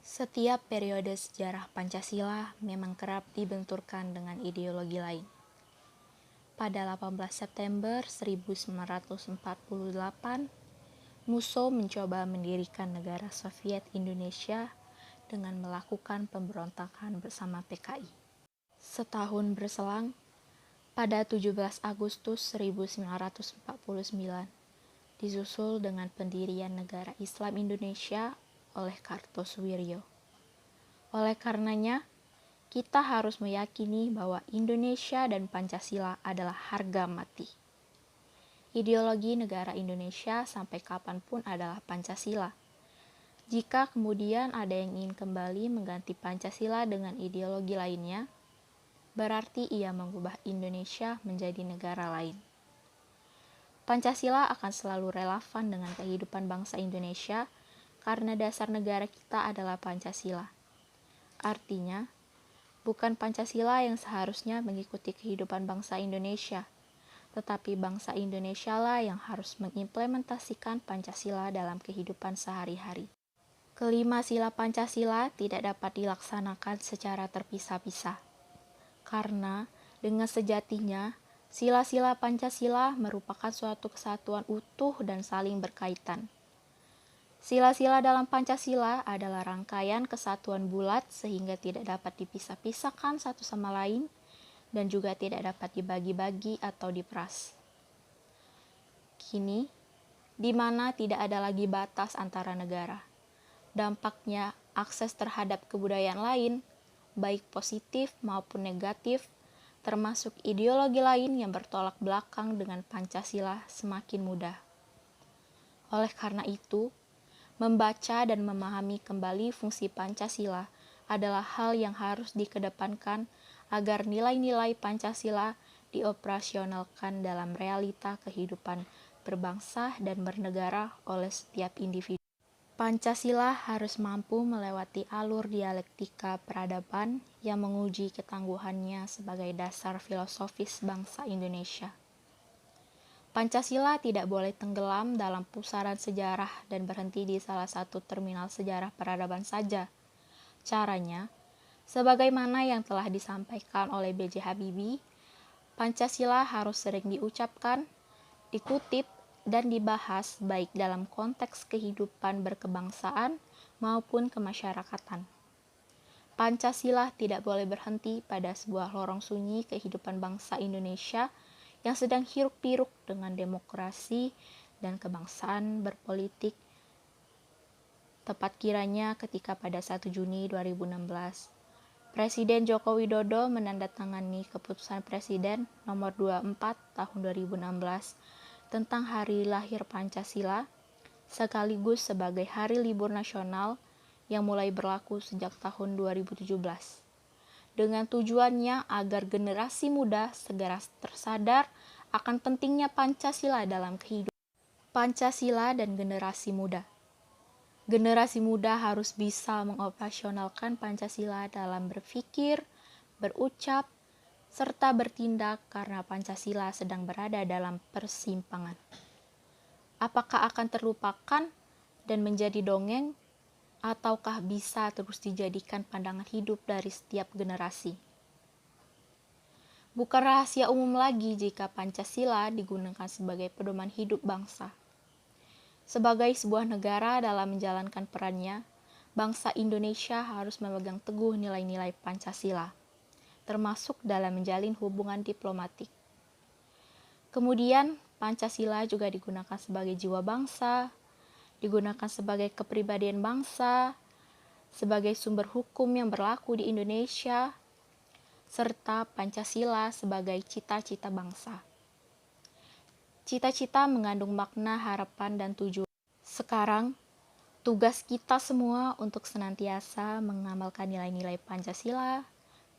Setiap periode sejarah Pancasila memang kerap dibenturkan dengan ideologi lain. Pada 18 September 1948, Musso mencoba mendirikan negara Soviet Indonesia dengan melakukan pemberontakan bersama PKI. Setahun berselang, pada 17 Agustus 1949, disusul dengan pendirian Negara Islam Indonesia oleh Kartosuwiryo. Oleh karenanya, kita harus meyakini bahwa Indonesia dan Pancasila adalah harga mati. Ideologi negara Indonesia sampai kapanpun adalah Pancasila. Jika kemudian ada yang ingin kembali mengganti Pancasila dengan ideologi lainnya, berarti ia mengubah Indonesia menjadi negara lain. Pancasila akan selalu relevan dengan kehidupan bangsa Indonesia karena dasar negara kita adalah Pancasila. Artinya, bukan Pancasila yang seharusnya mengikuti kehidupan bangsa Indonesia, tetapi bangsa Indonesia lah yang harus mengimplementasikan Pancasila dalam kehidupan sehari-hari. Kelima sila Pancasila tidak dapat dilaksanakan secara terpisah-pisah, karena dengan sejatinya, sila-sila Pancasila merupakan suatu kesatuan utuh dan saling berkaitan. Sila-sila dalam Pancasila adalah rangkaian kesatuan bulat sehingga tidak dapat dipisah-pisahkan satu sama lain dan juga tidak dapat dibagi-bagi atau diperas. Kini, di mana tidak ada lagi batas antara negara, dampaknya akses terhadap kebudayaan lain, baik positif maupun negatif, termasuk ideologi lain yang bertolak belakang dengan Pancasila semakin mudah. Oleh karena itu, membaca dan memahami kembali fungsi Pancasila adalah hal yang harus dikedepankan agar nilai-nilai Pancasila dioperasionalkan dalam realita kehidupan berbangsa dan bernegara oleh setiap individu. Pancasila harus mampu melewati alur dialektika peradaban yang menguji ketangguhannya sebagai dasar filosofis bangsa Indonesia. Pancasila tidak boleh tenggelam dalam pusaran sejarah dan berhenti di salah satu terminal sejarah peradaban saja. Caranya, sebagaimana yang telah disampaikan oleh B.J. Habibie, Pancasila harus sering diucapkan, dikutip, dan dibahas baik dalam konteks kehidupan berkebangsaan maupun kemasyarakatan. Pancasila tidak boleh berhenti pada sebuah lorong sunyi kehidupan bangsa Indonesia yang sedang hiruk-pikuk dengan demokrasi dan kebangsaan berpolitik. Tepat kiranya ketika pada 1 Juni 2016, Presiden Joko Widodo menandatangani Keputusan Presiden Nomor 24 Tahun 2016 tentang Hari Lahir Pancasila, sekaligus sebagai hari libur nasional yang mulai berlaku sejak tahun 2017. Dengan tujuannya agar generasi muda segera tersadar akan pentingnya Pancasila dalam kehidupan. Pancasila dan generasi muda. Generasi muda harus bisa mengoperasionalkan Pancasila dalam berpikir, berucap, serta bertindak karena Pancasila sedang berada dalam persimpangan. Apakah akan terlupakan dan menjadi dongeng, ataukah bisa terus dijadikan pandangan hidup dari setiap generasi? Bukan rahasia umum lagi jika Pancasila digunakan sebagai pedoman hidup bangsa. Sebagai sebuah negara dalam menjalankan perannya, bangsa Indonesia harus memegang teguh nilai-nilai Pancasila, termasuk dalam menjalin hubungan diplomatik. Kemudian, Pancasila juga digunakan sebagai jiwa bangsa, digunakan sebagai kepribadian bangsa, sebagai sumber hukum yang berlaku di Indonesia, serta Pancasila sebagai cita-cita bangsa. Cita-cita mengandung makna, harapan, dan tujuan. Sekarang, tugas kita semua untuk senantiasa mengamalkan nilai-nilai Pancasila,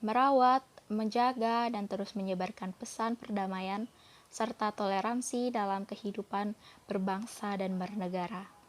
merawat, menjaga, dan terus menyebarkan pesan perdamaian serta toleransi dalam kehidupan berbangsa dan bernegara.